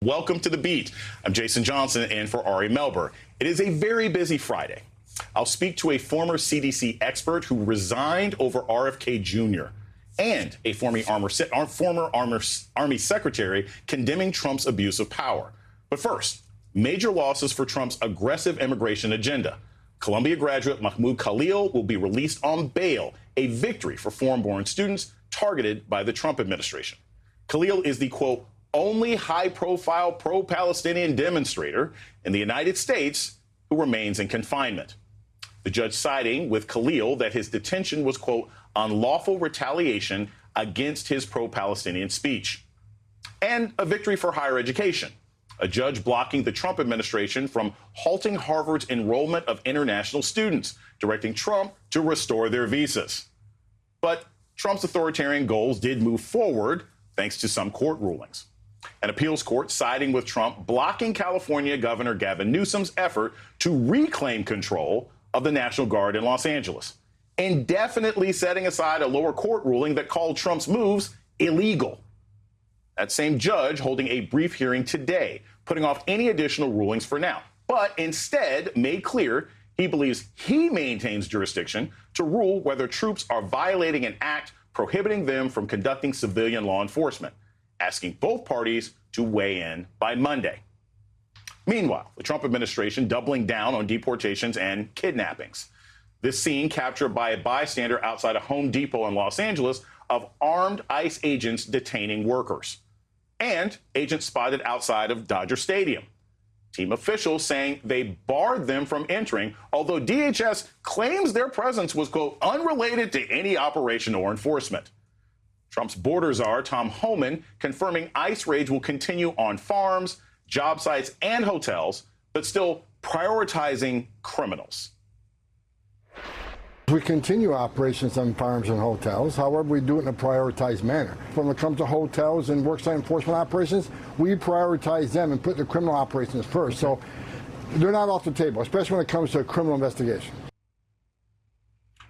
Welcome to The Beat. I'm Jason Johnson in for Ari Melber. It is a very busy Friday. I'll speak to a former CDC expert who resigned over RFK Jr. and a former Army secretary condemning Trump's abuse of power. But first, major losses for Trump's aggressive immigration agenda. Columbia graduate Mahmoud Khalil will be released on bail, a victory for foreign-born students targeted by the Trump administration. Khalil is the, quote, only high-profile pro-Palestinian demonstrator in the United States who remains in confinement. The judge siding with Khalil that his detention was, quote, unlawful retaliation against his pro-Palestinian speech. And a victory for higher education. A judge blocking the Trump administration from halting Harvard's enrollment of international students, directing Trump to restore their visas. But Trump's authoritarian goals did move forward thanks to some court rulings. An appeals court siding with Trump, blocking California Governor Gavin Newsom's effort to reclaim control of the National Guard in Los Angeles, indefinitely setting aside a lower court ruling that called Trump's moves illegal. That same judge holding a brief hearing today, putting off any additional rulings for now, but instead made clear he believes he maintains jurisdiction to rule whether troops are violating an act prohibiting them from conducting civilian law enforcement, asking both parties to weigh in by Monday. Meanwhile, the Trump administration doubling down on deportations and kidnappings. This scene captured by a bystander outside a Home Depot in Los Angeles of armed ICE agents detaining workers. And agents spotted outside of Dodger Stadium. Team officials saying they barred them from entering, although DHS claims their presence was, quote, unrelated to any operation or enforcement. Trump's border czar, Tom Homan, confirming ICE raids will continue on farms, job sites, and hotels, but still prioritizing criminals. We continue operations on farms and hotels. However, we do it in a prioritized manner. When it comes to hotels and worksite enforcement operations, we prioritize them and put the criminal operations first. So they're not off the table, especially when it comes to a criminal investigation.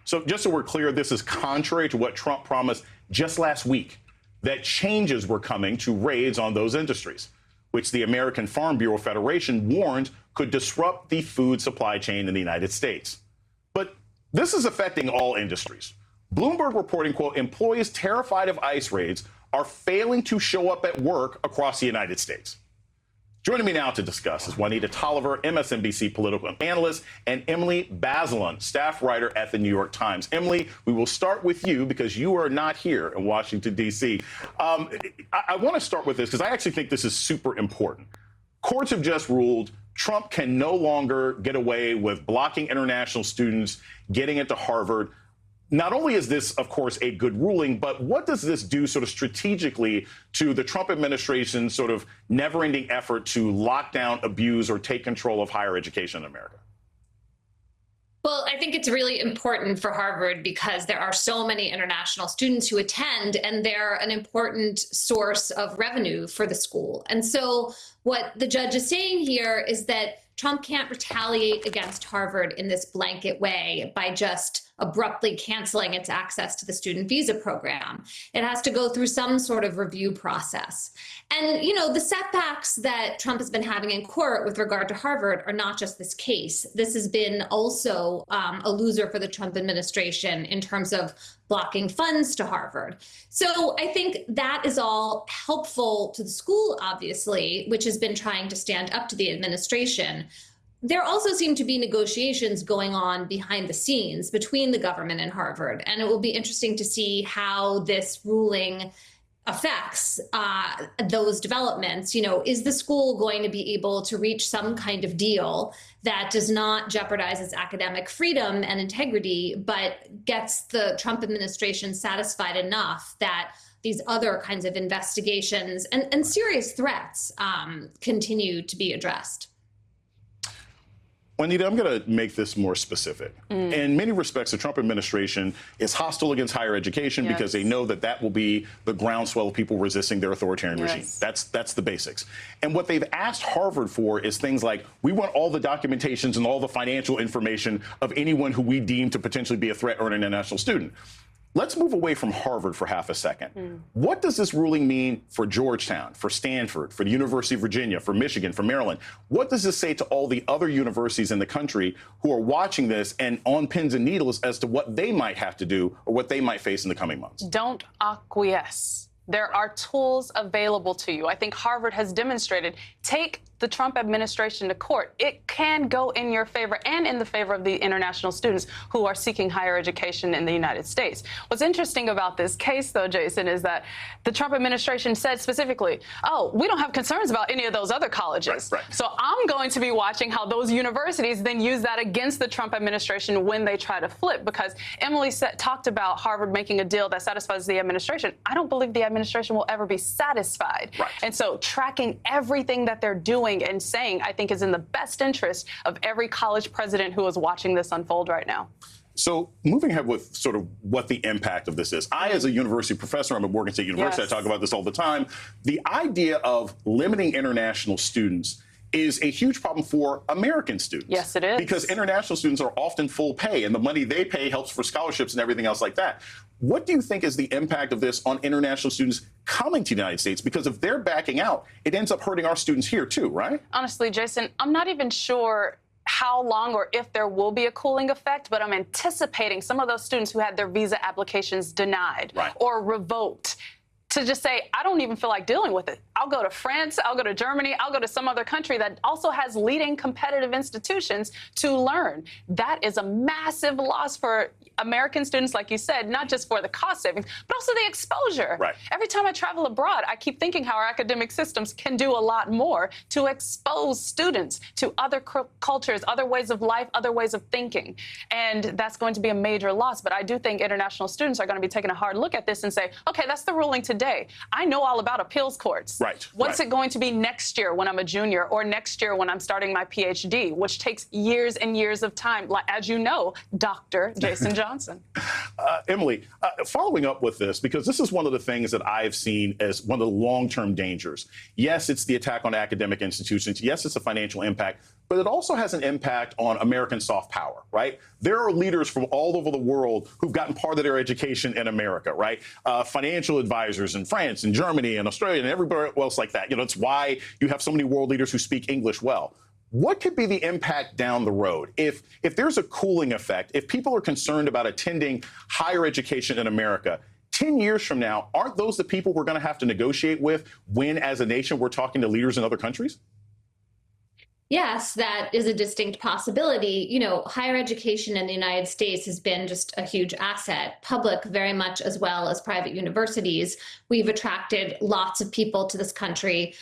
So just so we're clear, this is contrary to what Trump promised just last week, that changes were coming to raids on those industries, which the American Farm Bureau Federation warned could disrupt the food supply chain in the United States. But this is affecting all industries. Bloomberg reporting, quote, employees terrified of ICE raids are failing to show up at work across the United States. Joining me now to discuss is Juanita Tolliver, MSNBC political analyst, and Emily Bazelon, staff writer at the New York Times. Emily, we will start with you because you are not here in Washington, D.C. I want to start with this because I actually think this is super important. Courts have just ruled Trump can no longer get away with blocking international students getting into Harvard. Not only is this, of course, a good ruling, but what does this do sort of strategically to the Trump administration's sort of never-ending effort to lock down, abuse, or take control of higher education in America? Well, I think it's really important for Harvard because there are so many international students who attend, and they're an important source of revenue for the school. And so what the judge is saying here is that Trump can't retaliate against Harvard in this blanket way by just abruptly canceling its access to the student visa program. It has to go through some sort of review process. And, you know, the setbacks that Trump has been having in court with regard to Harvard are not just this case. This has been also a loser for the Trump administration in terms of blocking funds to Harvard. So I think that is all helpful to the school, obviously, which has been trying to stand up to the administration. There also seem to be negotiations going on behind the scenes between the government and Harvard, and it will be interesting to see how this ruling affects those developments. You know, is the school going to be able to reach some kind of deal that does not jeopardize its academic freedom and integrity, but gets the Trump administration satisfied enough that these other kinds of investigations and serious threats continue to be addressed? Juanita, I'm going to make this more specific. In many respects, the Trump administration is hostile against higher education because they know that that will be the groundswell of people resisting their authoritarian regime. That's the basics. And what they've asked Harvard for is things like, we want all the documentations and all the financial information of anyone who we deem to potentially be a threat or an international student. Let's move away from Harvard for half a second. What does this ruling mean for Georgetown, for Stanford, for the University of Virginia, for Michigan, for Maryland? What does this say to all the other universities in the country who are watching this and on pins and needles as to what they might have to do or what they might face in the coming months? Don't acquiesce. There are tools available to you. I think Harvard has demonstrated, take the Trump administration to court. It can go in your favor and in the favor of the international students who are seeking higher education in the United States. What's interesting about this case, though, Jason, is that the Trump administration said specifically, oh, we don't have concerns about any of those other colleges. Right. So I'm going to be watching how those universities then use that against the Trump administration when they try to flip, because Emily talked about Harvard making a deal that satisfies the administration. I don't believe the administration will ever be satisfied. Right. And so tracking everything that they're doing and saying, I think, is in the best interest of every college president who is watching this unfold right now. So moving ahead with sort of what the impact of this is. I, as a university professor, I'm at Morgan State University, Yes. I talk about this all the time. The idea of limiting international students is a huge problem for American students. Yes, it is. Because international students are often full pay, and the money they pay helps for scholarships and everything else like that. What do you think is the impact of this on international students coming to the United States? Because if they're backing out, it ends up hurting our students here too, right? Honestly, Jason, I'm not even sure how long or if there will be a cooling effect, but I'm anticipating some of those students who had their visa applications denied or revoked to just say, I don't even feel like dealing with it. I'll go to France, I'll go to Germany, I'll go to some other country that also has leading competitive institutions to learn. That is a massive loss for American students, like you said, not just for the cost savings, but also the exposure. Right. Every time I travel abroad, I keep thinking how our academic systems can do a lot more to expose students to other cultures, other ways of life, other ways of thinking. And that's going to be a major loss. But I do think international students are going to be taking a hard look at this and say, okay, that's the ruling today. I know all about appeals courts. Right. What's it going to be next year when I'm a junior, or next year when I'm starting my PhD, which takes years and years of time, like, as you know, Dr. Jason Johnson. Emily, following up with this, because this is one of the things that I've seen as one of the long-term dangers. Yes, it's the attack on academic institutions. Yes, it's a financial impact, but it also has an impact on American soft power, right? There are leaders from all over the world who've gotten part of their education in America, right? Financial advisors in France and Germany and Australia and everywhere else like that. You know, it's why you have so many world leaders who speak English well. What could be the impact down the road if there's a cooling effect, if people are concerned about attending higher education in America? 10 years from now, aren't those the people we're going to have to negotiate with when, as a nation, we're talking to leaders in other countries? Yes, that is a distinct possibility. You know, higher education in the United States has been just a huge asset, public very much as well as private universities. We've attracted lots of people to this country.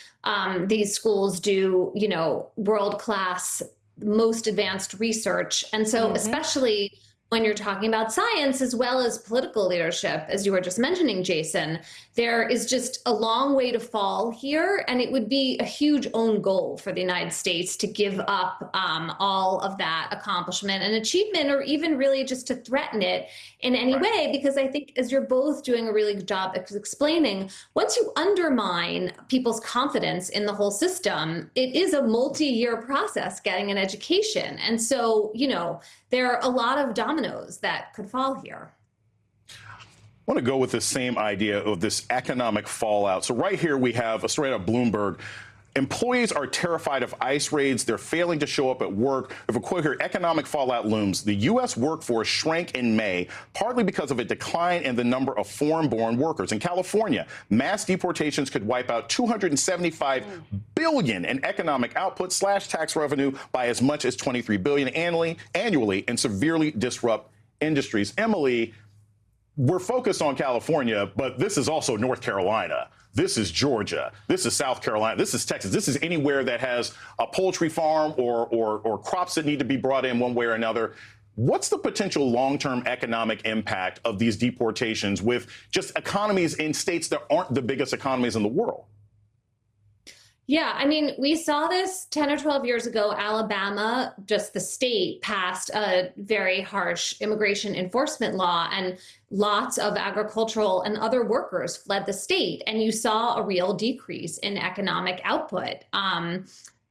These schools do, you know, world-class, most advanced research. And so especially when you're talking about science as well as political leadership, as you were just mentioning, Jason, there is just a long way to fall here. And it would be a huge own goal for the United States to give up all of that accomplishment and achievement, or even really just to threaten it in any way. Because I think, as you're both doing a really good job of explaining, once you undermine people's confidence in the whole system, it is a multi-year process getting an education. And so, you know, there are a lot of dominoes that could fall here. I want to go with the same idea of this economic fallout. So right here we have a story out of Bloomberg. Employees are terrified of ICE raids. They're failing to show up at work. If a quote here, economic fallout looms. The U.S. workforce shrank in May, partly because of a decline in the number of foreign-born workers. In California, mass deportations could wipe out $275 billion in economic output, slash tax revenue by as much as $23 billion annually, and severely disrupt industries. Emily, we're focused on California, but this is also North Carolina. This is Georgia. This is South Carolina. This is Texas. This is anywhere that has a poultry farm or crops that need to be brought in one way or another. What's the potential long-term economic impact of these deportations with just economies in states that aren't the biggest economies in the world? Yeah, I mean, we saw this 10 or 12 years ago. Alabama, just the state, passed a very harsh immigration enforcement law, and lots of agricultural and other workers fled the state. And you saw a real decrease in economic output.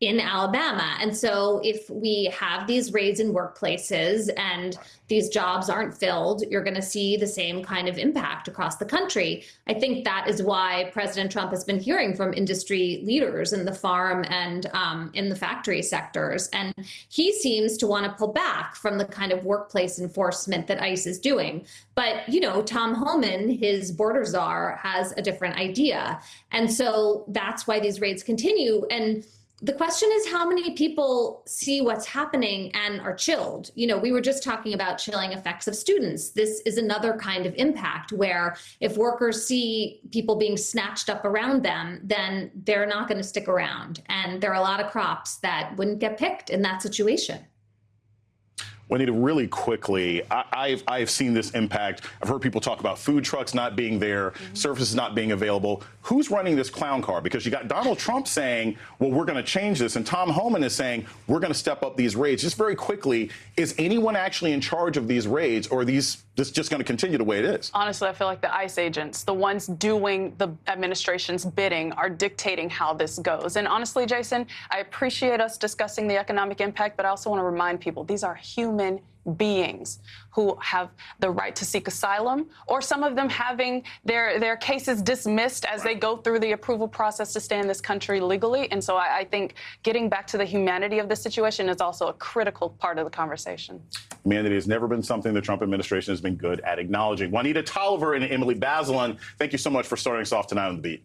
in Alabama. And so if we have these raids in workplaces and these jobs aren't filled, you're going to see the same kind of impact across the country. I think that is why President Trump has been hearing from industry leaders in the farm and in the factory sectors. And he seems to want to pull back from the kind of workplace enforcement that ICE is doing. But, you know, Tom Homan, his border czar, has a different idea. And so that's why these raids continue. And the question is how many people see what's happening and are chilled. You know, we were just talking about chilling effects of students. This is another kind of impact where if workers see people being snatched up around them, then they're not going to stick around. And there are a lot of crops that wouldn't get picked in that situation. Juanita, really quickly, I've seen this impact. I've heard people talk about food trucks not being there, services not being available. Who's running this clown car? Because you got Donald Trump saying, well, we're going to change this, and Tom Homan is saying, we're going to step up these raids. Just very quickly, is anyone actually in charge of these raids, or are this just going to continue the way it is? Honestly, I feel like the ICE agents, the ones doing the administration's bidding, are dictating how this goes. And honestly, Jason, I appreciate us discussing the economic impact, but I also want to remind people these are human beings who have the right to seek asylum, or some of them having their cases dismissed as they go through the approval process to stay in this country legally. And so I think getting back to the humanity of the situation is also a critical part of the conversation. Humanity has never been something the Trump administration has been good at acknowledging. Juanita Tolliver and Emily Bazelon, thank you so much for starting us off tonight on The Beat.